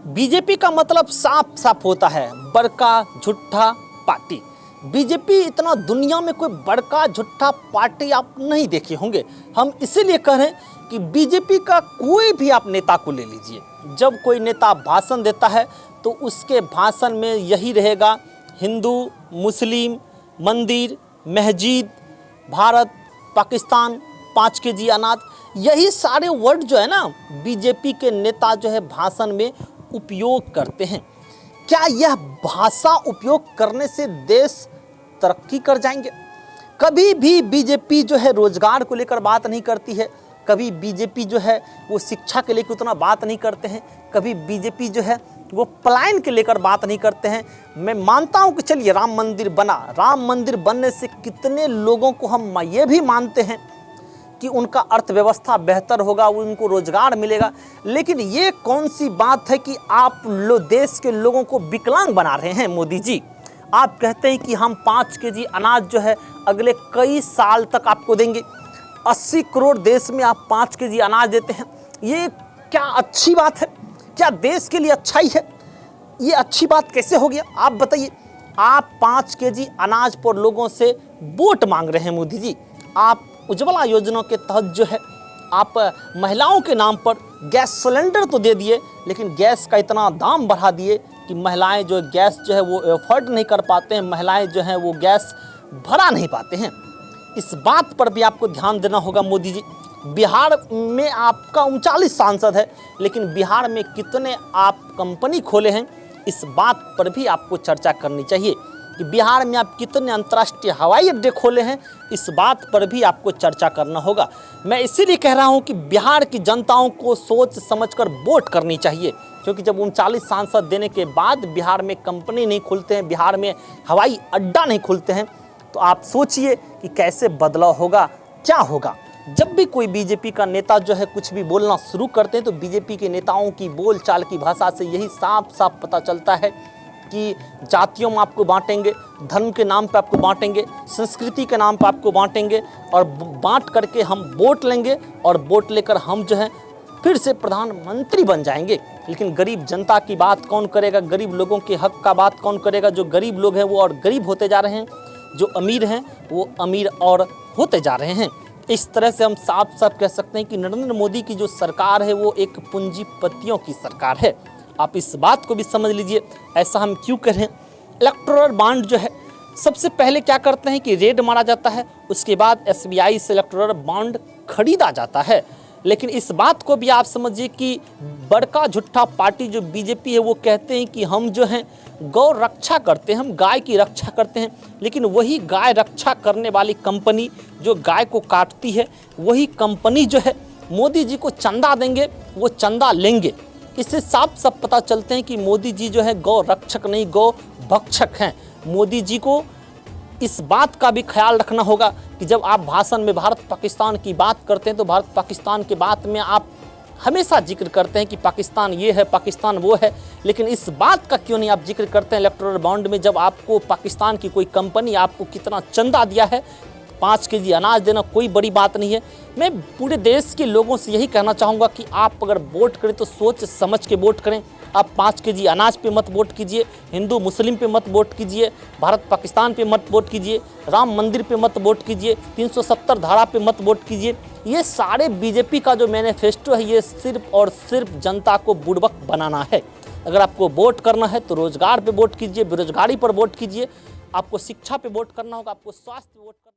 BJP का मतलब साफ साफ होता है, बड़का झूठा पार्टी। बीजेपी इतना दुनिया में कोई बड़का झूठा पार्टी आप नहीं देखे होंगे। हम इसीलिए कह रहे हैं कि बीजेपी का कोई भी आप नेता को ले लीजिए, जब कोई नेता भाषण देता है तो उसके भाषण में यही रहेगा, हिंदू मुस्लिम मंदिर मस्जिद भारत पाकिस्तान 5 केजी अनाज, यही सारे वर्ड जो है ना बीजेपी के नेता जो है भाषण में उपयोग करते हैं। क्या यह भाषा उपयोग करने से देश तरक्की कर जाएंगे? कभी भी बीजेपी जो है रोजगार को लेकर बात नहीं करती है, कभी बीजेपी जो है वो शिक्षा के लेकर उतना बात नहीं करते हैं, कभी बीजेपी जो है वो पलायन के लेकर बात नहीं करते हैं। मैं मानता हूं कि चलिए राम मंदिर बना, राम मंदिर बनने से कितने लोगों को हम ये भी मानते हैं कि उनका अर्थव्यवस्था बेहतर होगा, उनको रोजगार मिलेगा, लेकिन ये कौन सी बात है कि आप देश के लोगों को विकलांग बना रहे हैं? मोदी जी, आप कहते हैं कि हम 5 केजी अनाज जो है अगले कई साल तक आपको देंगे। 80 करोड़ देश में आप 5 केजी अनाज देते हैं, ये क्या अच्छी बात है? क्या देश के लिए अच्छाई है? ये अच्छी बात कैसे हो गया? आप बताइए। आप 5 केजी अनाज पर लोगों से वोट मांग रहे हैं मोदी जी। आप उज्ज्वला योजना के तहत जो है आप महिलाओं के नाम पर गैस सिलेंडर तो दे दिए, लेकिन गैस का इतना दाम बढ़ा दिए कि महिलाएं जो गैस जो है वो एफोर्ड नहीं कर पाते हैं, महिलाएं जो हैं वो गैस भरा नहीं पाते हैं। इस बात पर भी आपको ध्यान देना होगा मोदी जी। बिहार में आपका 39 सांसद है, लेकिन बिहार में कितने आप कंपनी खोले हैं, इस बात पर भी आपको चर्चा करनी चाहिए कि बिहार में आप कितने अंतर्राष्ट्रीय हवाई अड्डे खोले हैं, इस बात पर भी आपको चर्चा करना होगा। मैं इसीलिए कह रहा हूं कि बिहार की जनताओं को सोच समझकर वोट करनी चाहिए, क्योंकि जब 39 सांसद देने के बाद बिहार में कंपनी नहीं खुलते हैं, बिहार में हवाई अड्डा नहीं खुलते हैं, तो आप सोचिए कि कैसे बदलाव होगा, क्या होगा। जब भी कोई बीजेपी का नेता जो है कुछ भी बोलना शुरू करते हैं तो बीजेपी के नेताओं की बोलचाल की भाषा से यही साफ साफ पता चलता है कि जातियों में आपको बांटेंगे, धर्म के नाम पे आपको बांटेंगे, संस्कृति के नाम पे आपको बांटेंगे, और बांट करके हम वोट लेंगे और वोट लेकर हम जो है फिर से प्रधानमंत्री बन जाएंगे। लेकिन गरीब जनता की बात कौन करेगा? गरीब लोगों के हक का बात कौन करेगा? जो गरीब लोग हैं वो और गरीब होते जा रहे हैं, जो अमीर हैं वो अमीर और होते जा रहे हैं। इस तरह से हम साफ साफ कह सकते हैं कि नरेंद्र मोदी की जो सरकार है वो एक पूंजीपतियों की सरकार है। आप इस बात को भी समझ लीजिए। ऐसा हम क्यों कह रहे हैं? इलेक्टोरल बॉन्ड जो है सबसे पहले क्या करते हैं कि रेड मारा जाता है, उसके बाद SBI से इलेक्टोरल बॉन्ड खरीदा जाता है। लेकिन इस बात को भी आप समझिए कि बड़का झूठा पार्टी जो बीजेपी है वो कहते हैं कि हम जो हैं गौ रक्षा करते हैं, हम गाय की रक्षा करते हैं, लेकिन वही गाय रक्षा करने वाली कंपनी जो गाय को काटती है, वही कंपनी जो है मोदी जी को चंदा देंगे, वो चंदा लेंगे। इससे साफ साफ पता चलते हैं कि मोदी जी जो है गौ रक्षक नहीं गौ भक्षक हैं। मोदी जी को इस बात का भी ख्याल रखना होगा कि जब आप भाषण में भारत पाकिस्तान की बात करते हैं तो भारत पाकिस्तान के बात में आप हमेशा जिक्र करते हैं कि पाकिस्तान ये है पाकिस्तान वो है, लेकिन इस बात का क्यों नहीं आप जिक्र करते हैं इलेक्टोरल बॉन्ड में? जब आपको पाकिस्तान की कोई कंपनी आपको कितना चंदा दिया है, 5 केजी अनाज देना कोई बड़ी बात नहीं है। मैं पूरे देश के लोगों से यही कहना चाहूँगा कि आप अगर वोट करें तो सोच समझ के वोट करें। आप 5 केजी अनाज पे मत वोट कीजिए, हिंदू मुस्लिम पे मत वोट कीजिए, भारत पाकिस्तान पे मत वोट कीजिए, राम मंदिर पे मत वोट कीजिए, 370 धारा पे मत वोट कीजिए। ये सारे बीजेपी का जो मैनिफेस्टो है ये सिर्फ और सिर्फ जनता को बुड़बक बनाना है। अगर आपको वोट करना है तो रोजगार पे वोट कीजिए, बेरोजगारी पर वोट कीजिए, आपको शिक्षा पे वोट करना होगा, आपको स्वास्थ्य पे वोट करना